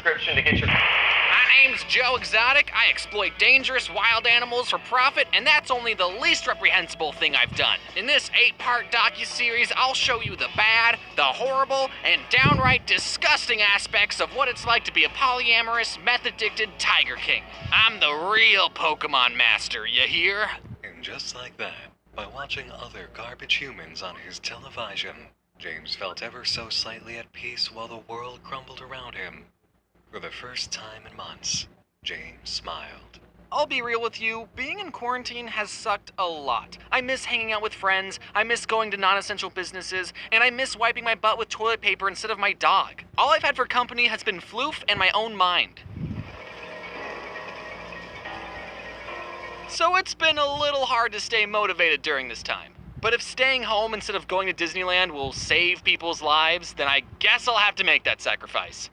description to get your... My name's Joe Exotic. I exploit dangerous wild animals for profit, and that's only the least reprehensible thing I've done. In this 8-part docuseries, I'll show you the bad, the horrible, and downright disgusting aspects of what it's like to be a polyamorous, meth-addicted Tiger King. I'm the real Pokemon master, you hear? And just like that, by watching other garbage humans on his television, James felt ever so slightly at peace while the world crumbled around him. For the first time in months, James smiled. I'll be real with you, being in quarantine has sucked a lot. I miss hanging out with friends, I miss going to non-essential businesses, and I miss wiping my butt with toilet paper instead of my dog. All I've had for company has been floof and my own mind. So it's been a little hard to stay motivated during this time. But if staying home instead of going to Disneyland will save people's lives, then I guess I'll have to make that sacrifice.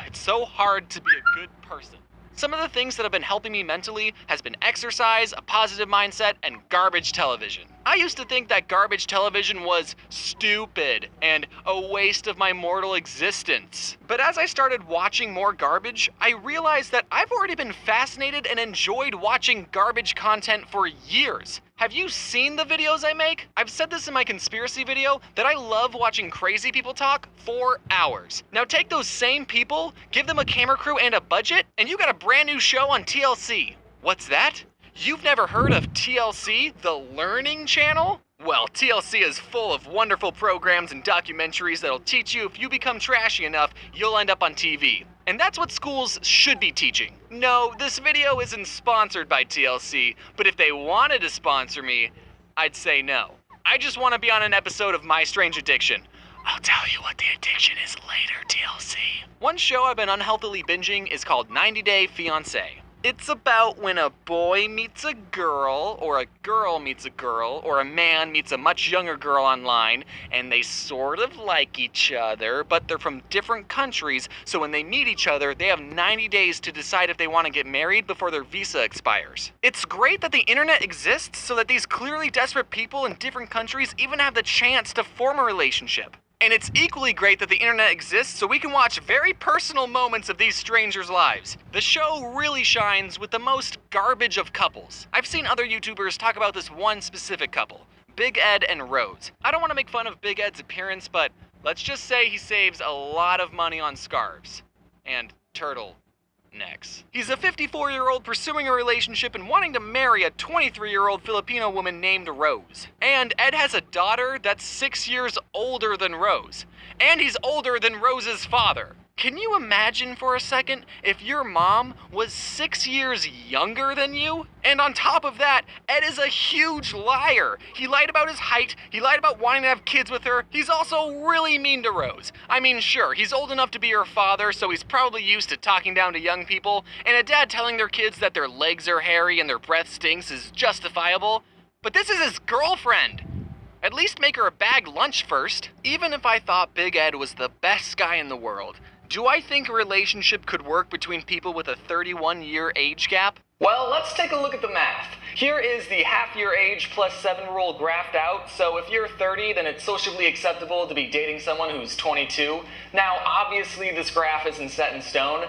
It's so hard to be a good person. Some of the things that have been helping me mentally has been exercise, a positive mindset, and garbage television. I used to think that garbage television was stupid and a waste of my mortal existence. But as I started watching more garbage, I realized that I've already been fascinated and enjoyed watching garbage content for years. Have you seen the videos I make? I've said this in my conspiracy video that I love watching crazy people talk for hours. Now take those same people, give them a camera crew and a budget, and you got a brand new show on TLC. What's that? You've never heard of TLC, the Learning Channel? Well, TLC is full of wonderful programs and documentaries that'll teach you if you become trashy enough, you'll end up on TV. And that's what schools should be teaching. No, this video isn't sponsored by TLC, but if they wanted to sponsor me, I'd say no. I just want to be on an episode of My Strange Addiction. I'll tell you what the addiction is later, TLC. One show I've been unhealthily binging is called 90 Day Fiancé. It's about when a boy meets a girl meets a girl, or a man meets a much younger girl online, and they sort of like each other, but they're from different countries, so when they meet each other, they have 90 days to decide if they want to get married before their visa expires. It's great that the internet exists so that these clearly desperate people in different countries even have the chance to form a relationship. And it's equally great that the internet exists so we can watch very personal moments of these strangers' lives. The show really shines with the most garbage of couples. I've seen other YouTubers talk about this one specific couple, Big Ed and Rose. I don't want to make fun of Big Ed's appearance, but let's just say he saves a lot of money on scarves and turtle necks. He's a 54-year-old pursuing a relationship and wanting to marry a 23-year-old Filipino woman named Rose. And Ed has a daughter that's 6 years older than Rose. And he's older than Rose's father. Can you imagine for a second if your mom was 6 years younger than you? And on top of that, Ed is a huge liar. He lied about his height, he lied about wanting to have kids with her, he's also really mean to Rose. I mean, sure, he's old enough to be her father, so he's probably used to talking down to young people, and a dad telling their kids that their legs are hairy and their breath stinks is justifiable. But this is his girlfriend. At least make her a bag lunch first. Even if I thought Big Ed was the best guy in the world, do I think a relationship could work between people with a 31-year age gap? Well, let's take a look at the math. Here is the half-year age plus 7 rule graphed out. So if you're 30, then it's socially acceptable to be dating someone who's 22. Now, obviously, this graph isn't set in stone.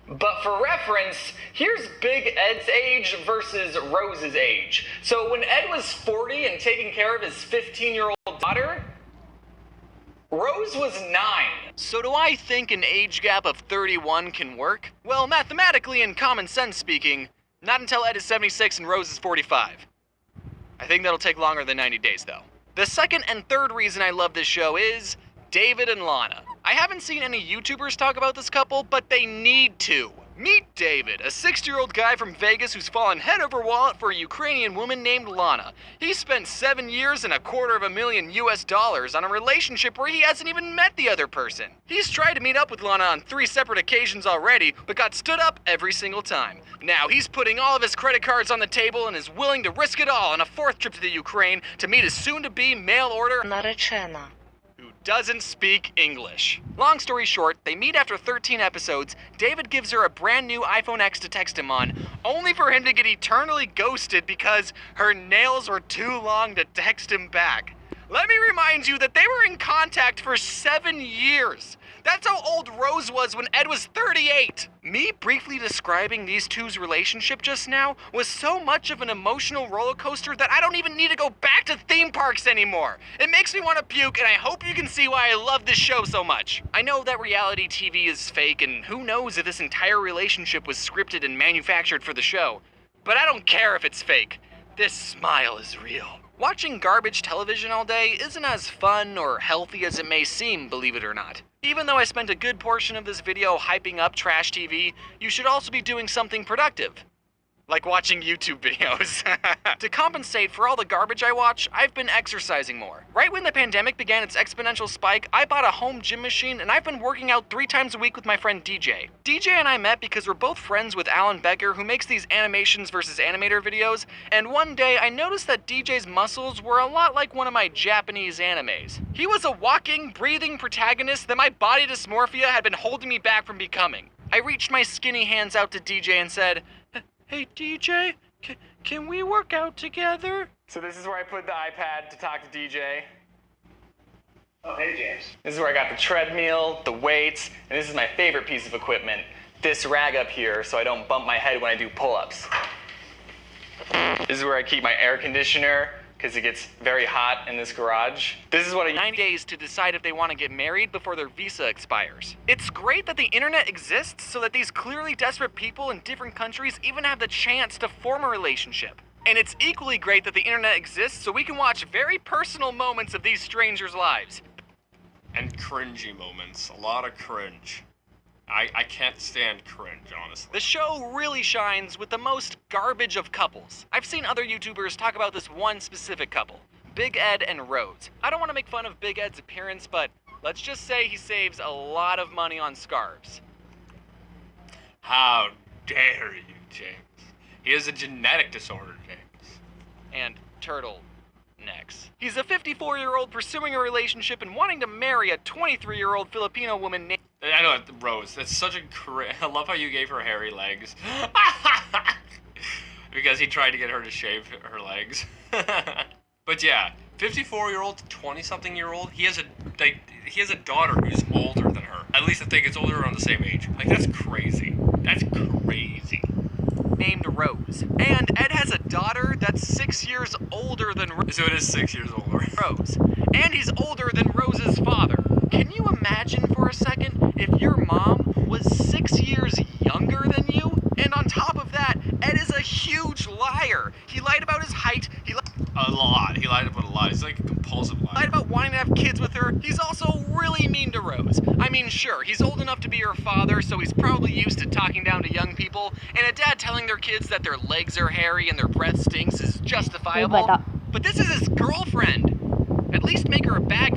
But for reference, here's Big Ed's age versus Rose's age. So when Ed was 40 and taking care of his 15-year-old daughter, Rose was 9. So do I think an age gap of 31 can work? Well, mathematically and common sense speaking, not until Ed is 76 and Rose is 45. I think that'll take longer than 90 days though. The second and third reason I love this show is David and Lana. I haven't seen any YouTubers talk about this couple, but they need to. Meet David, a 60-year-old guy from Vegas who's fallen head over wallet for a Ukrainian woman named Lana. He spent 7 years and $250,000 US on a relationship where he hasn't even met the other person. He's tried to meet up with Lana on 3 separate occasions already, but got stood up every single time. Now he's putting all of his credit cards on the table and is willing to risk it all on a 4th trip to the Ukraine to meet his soon-to-be mail-order Наречена. doesn't speak English. Long story short, they meet after 13 episodes, David gives her a brand new iPhone X to text him on, only for him to get eternally ghosted because her nails were too long to text him back. Let me remind you that they were in contact for 7 years. That's how old Rose was when Ed was 38. Me briefly describing these two's relationship just now was so much of an emotional roller coaster that I don't even need to go back to theme parks anymore. It makes me want to puke, and I hope you can see why I love this show so much. I know that reality TV is fake, and who knows if this entire relationship was scripted and manufactured for the show. But I don't care if it's fake. This smile is real. Watching garbage television all day isn't as fun or healthy as it may seem, believe it or not. Even though I spent a good portion of this video hyping up trash TV, you should also be doing something productive. Like watching YouTube videos. To compensate for all the garbage I watch, I've been exercising more. Right when the pandemic began its exponential spike, I bought a home gym machine and I've been working out 3 times a week with my friend DJ. DJ and I met because we're both friends with Alan Becker, who makes these animations versus animator videos, and one day I noticed that DJ's muscles were a lot like one of my Japanese animes. He was a walking, breathing protagonist that my body dysmorphia had been holding me back from becoming. I reached my skinny hands out to DJ and said, "Hey DJ, can we work out together?" So this is where I put the iPad to talk to DJ. Oh, hey, James. This is where I got the treadmill, the weights, and this is my favorite piece of equipment. This rag up here so I don't bump my head when I do pull-ups. This is where I keep my air conditioner, because it gets very hot in this garage. This is what I 90 days to decide if they want to get married before their visa expires. It's great that the internet exists so that these clearly desperate people in different countries even have the chance to form a relationship. And it's equally great that the internet exists so we can watch very personal moments of these strangers' lives. And cringy moments. A lot of cringe. I can't stand cringe, honestly. The show really shines with the most garbage of couples. I've seen other YouTubers talk about this one specific couple, Big Ed and Rose. I don't want to make fun of Big Ed's appearance, but let's just say he saves a lot of money on scarves. How dare you, James? He has a genetic disorder, James. And turtle necks. He's a 54-year-old pursuing a relationship and wanting to marry a 23-year-old Filipino woman named... I know, Rose, that's such a I love how you gave her hairy legs. Because he tried to get her to shave her legs. But yeah, 54-year-old to 20-something-year-old, he has a daughter who's older than her. At least I think it's older around the same age. Like, that's crazy. That's crazy. Named Rose. And Ed has a daughter that's 6 years older than So it is 6 years older. Rose. And he's older than Rose's father. Can you imagine for a second if your mom was 6 years younger than you? And on top of that, Ed is a huge liar. He lied about his height. He A lot. He lied about a lot. He's like a compulsive liar. lied about wanting to have kids with her. He's also really mean to Rose. I mean, sure, he's old enough to be her father, so he's probably used to talking down to young people. And a dad telling their kids that their legs are hairy and their breath stinks is justifiable. But this is his girlfriend. At least make her a bag